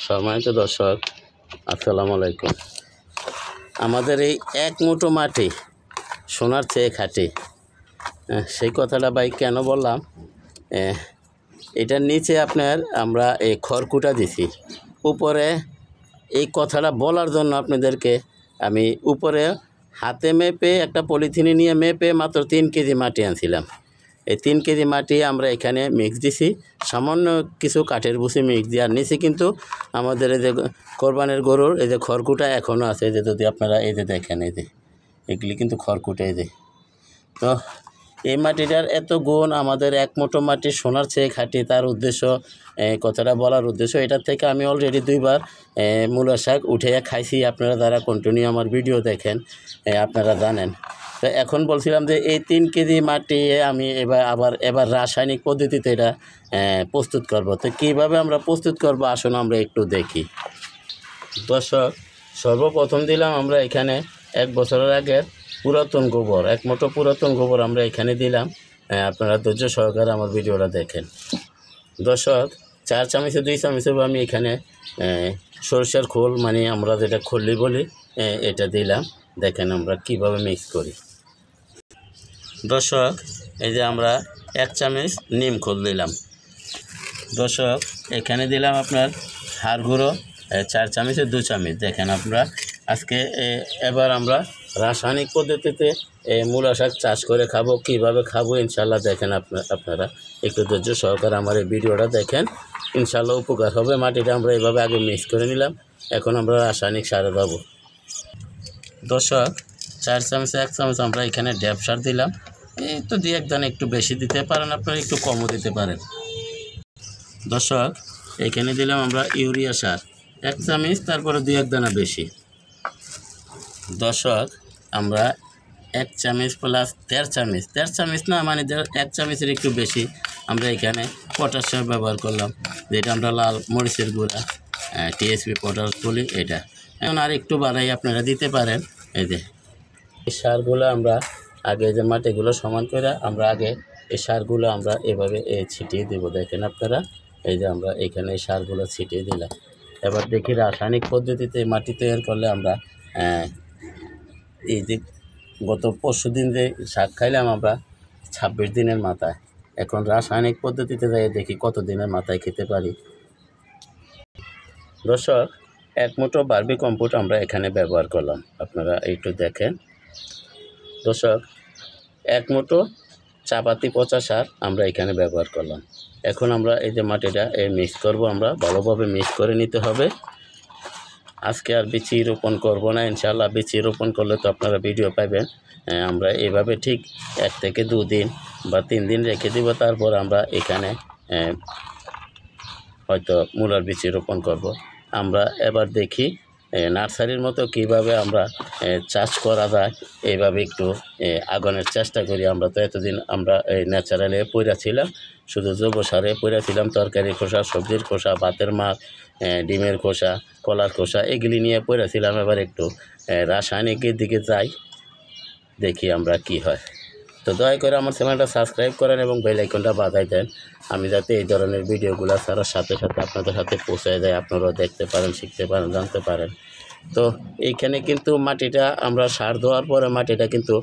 সম্মানিত দর্শক, আসসালামু আলাইকুম। আমাদের এই এক মুঠো মাটি সোনার চেয়ে খাঁটি, সেই কথাটা ভাই কেন বললাম, এটার নিচে আপনার আমরা এই খড়কুটা দিছি। উপরে এই কথাটা বলার জন্য আপনাদেরকে আমি উপরে হাতে মেপে একটা পলিথিনে নিয়ে মেপে মাত্র 3 কেজি মাটি আনছিলাম। এই 3 কেজি মাটি আমরা এখানে মিক্স দিছি, সামান্য কিছু কাঠের ভুসি মিক্স দিয়ে। আর নিচে কিন্তু আমাদের এই যে কোরবানের গরুর এই যে খড়কুটা এখনও আছে, এই যে যদি আপনারা এই যে দেখেন, এই যে এগুলি কিন্তু খড়কুটা। এই যে তো এই মাটিটার এত গুণ, আমাদের এক মুঠো মাটি সোনার চেয়ে খাঁটি, তার উদ্দেশ্য, কথাটা বলার উদ্দেশ্য, এটার থেকে আমি অলরেডি 2বার মূলা শাক উঠে খাইছি। আপনারা যারা কন্টিনিউ আমার ভিডিও দেখেন আপনারা জানেন। তো এখন বলছিলাম যে এই 3 কেজি মাটি আমি এবার রাসায়নিক পদ্ধতিতে এটা প্রস্তুত করব। তো কীভাবে আমরা প্রস্তুত করব আসুন আমরা একটু দেখি। দর্শক, সর্বপ্রথম দিলাম আমরা এখানে 1 বছরের আগের পুরাতন গোবর, 1 মুঠো পুরাতন গোবর আমরা এখানে দিলাম। আপনারা ধৈর্য সহকারে আমার ভিডিওটা দেখেন। দর্শক, 4 চামচে 2 চামচে আমি এখানে সরষের খোল, মানে আমরা যেটা খল্লি বলি, এটা দিলাম। দেখেন আমরা কিভাবে মিক্স করি। দর্শক, এই যে আমরা 1 চামচ নিম খোল দিলাম। দর্শক, এখানে দিলাম আপনার হাড় গুঁড়ো 4 চামচে 2 চামচ। দেখেন আমরা আজকে এবার আমরা রাসায়নিক পদ্ধতিতে মূলা শাক চাষ করে খাবো। কীভাবে খাবো ইনশাল্লাহ দেখেন। আপনারা একটু ধৈর্য সহকারে আমার এই ভিডিওটা দেখেন, ইনশাল্লাহ উপকার হবে। মাটিটা আমরা এইভাবে আগে মিক্স করে নিলাম, এখন আমরা রাসায়নিক সারে দেবো। দর্শক, 4 চামচে 1 চামচ আমরা এখানে ড্যাপ সার দিলাম। এই তো 2-1 দানা একটু বেশি দিতে পারেন, আপনারা একটু কমও দিতে পারেন। দর্শক, এখানে দিলাম আমরা ইউরিয়া সার 1 চামচ, তারপরে 2-1 দানা বেশি। দর্শক, আমরা 1 চামচ প্লাস 1.5 চামচ, 1.5 চামচ না, মানে 1 চামচের একটু বেশি আমরা এখানে পটাশ সার ব্যবহার করলাম, যেটা আমরা লাল মরিচের গুঁড়া টিএসপি পটাশ বলি। এটা এখন আর একটু বাড়াই আপনারা দিতে পারেন। এই যে এই সারগুলো আমরা আগে, যে মাটিগুলো সমান করে আমরা আগে এই সারগুলো আমরা এভাবে ছিটিয়ে দেবো। দেখেন আপনারা, এই যে আমরা এখানে এই সারগুলো ছিটিয়ে দিলাম। এবার দেখি রাসায়নিক পদ্ধতিতে মাটি তৈরি করলে আমরা এই যে গত 5 দিন যে শাক খাইলাম আমরা 26 দিনের মাথায়, এখন রাসায়নিক পদ্ধতিতে যাই দেখি কত দিনের মাথায় খেতে পারি। দর্শক, 1 মুঠো বার্মি কম্পোস্ট আমরা এখানে ব্যবহার করলাম, আপনারা একটু দেখেন। দর্শক, 1 মুঠো চাপাতি পচা সার আমরা এখানে ব্যবহার করলাম। এখন আমরা এই যে মাটিটা মিক্স করব, আমরা ভালোভাবে মিক্স করে নিতে হবে। আজকে আর বিচি রোপণ করব না, ইনশাআল্লাহ বিচি রোপণ করলে তো আপনারা ভিডিও পাবেন। আমরা এইভাবে ঠিক 1 থেকে 2 দিন বা 3 দিন রেখে দিব, তারপর আমরা এখানে হয়তো মূলার বিচি রোপণ করব। আমরা এবার দেখি নার্সারির মতো কিভাবে আমরা চাষ করা যায়, এইভাবে একটু আগানোর চেষ্টা করি। আমরা তো এতদিন আমরা ন্যাচারালে পইরা ছিলাম, শুধু জৈব সারে পইরা ছিলাম। তরকারি খোসা, সবজির খোসা, ভাতের মাছ, ডিমের খোসা, কলার খোসা, এগুলি নিয়ে পইরা ছিলাম। এবার একটু রাসায়নিকের দিকে যাই, দেখি আমরা কি হয়। তো দয়া করে আমার চ্যানেলটা সাবস্ক্রাইব করেন এবং বেল আইকনটা বাজাই দেন, আমি যাতে এই ধরনের ভিডিওগুলো ছাড়ার সাথে সাথে আপনাদের সাথে পৌঁছে যায়, আপনারাও দেখতে পারেন, শিখতে পারেন, জানতে পারেন। তো এইখানে কিন্তু মাটিটা আমরা সার দেওয়ার পরে মাটিটা কিন্তু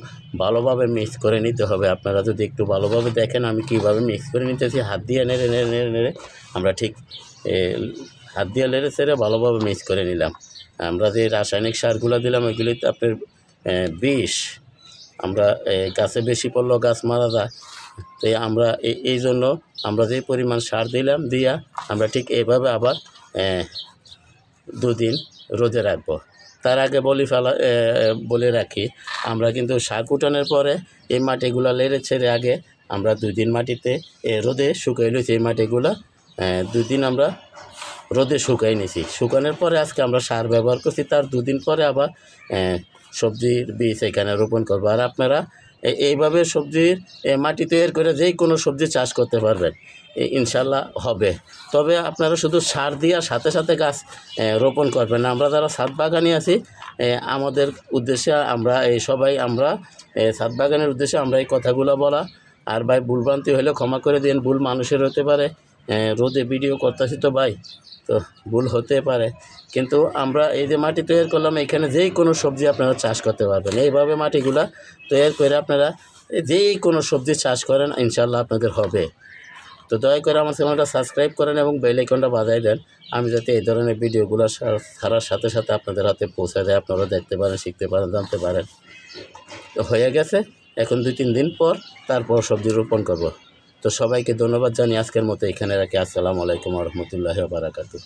ভালোভাবে মিক্স করে নিতে হবে। আপনারা যদি একটু ভালোভাবে দেখেন আমি কীভাবে মিক্স করে নিতেছি, হাত দিয়ে নেড়ে নেড়ে নেড়ে নেড়ে আমরা ঠিক হাত দিয়ে নেড়ে ছেড়ে ভালোভাবে মিক্স করে নিলাম। আমরা যে রাসায়নিক সারগুলো দিলাম ওইগুলি তো আপনার বিষ, আমরা গাছে বেশি পড়লেও গাছ মারা যায়। তো আমরা এই জন্য আমরা যে পরিমাণ সার দিলাম দিয়া আমরা ঠিক এইভাবে আবার 2 দিন রোদে রাখবো। তার আগে বলে রাখি, আমরা কিন্তু শাক উঠানোর পরে এই মাটিগুলো লেড়ে ছেড়ে আগে আমরা 2 দিন মাটিতে রোদে শুকাই নিয়েছি। এই মাটিগুলো 2 দিন আমরা রোদে শুকাই নিয়েছি। শুকানোর পরে আজকে আমরা সার ব্যবহার করছি, তার 2 দিন পরে আবার সবজির বীজ এখানে রোপণ করবো। আর আপনারা এইভাবে সবজির মাটি তৈরি করে যেই কোনো সবজি চাষ করতে পারবেন, ইনশাল্লাহ হবে। তবে আপনারা শুধু সার দিয়ে সাথে সাথে গাছ রোপণ করবেন না। আমরা যারা ছাদ বাগানি আছি, আমাদের উদ্দেশ্যে আমরা আমরা ছাদ বাগানের উদ্দেশ্যে আমরা এই কথাগুলো বলা। আর ভাই ভুলভ্রান্তি হলে ক্ষমা করে দিন, ভুল মানুষের হতে পারে, রোদে ভিডিও করতেছি তো ভাই, তো ভুল হতে পারে। কিন্তু আমরা এই যে মাটি তৈরি করলাম, এখানে যেই কোনো সবজি আপনারা চাষ করতে পারবেন। এইভাবে মাটিগুলা তৈরি করে আপনারা যেই কোনো সবজি চাষ করেন, ইনশাল্লাহ আপনাদের হবে। তো দয়া করে আমার চ্যানেলটা সাবস্ক্রাইব করেন এবং বেল আইকনটা বাজায় দেন, আমি যাতে এই ধরনের ভিডিওগুলো ছাড়ার সাথে সাথে আপনাদের হাতে পৌঁছে যায়, আপনারা দেখতে পারেন, শিখতে পারেন, জানতে পারেন। তো হয়ে গেছে, এখন 2-3 দিন পর তারপর সবজি রোপণ করব। তো সবাইকে ধন্যবাদ জানিয়ে আজকের মতো এখানে রাখি। আসসালামু আলাইকুম ওয়া রাহমাতুল্লাহি ওয়া বারাকাতুহু।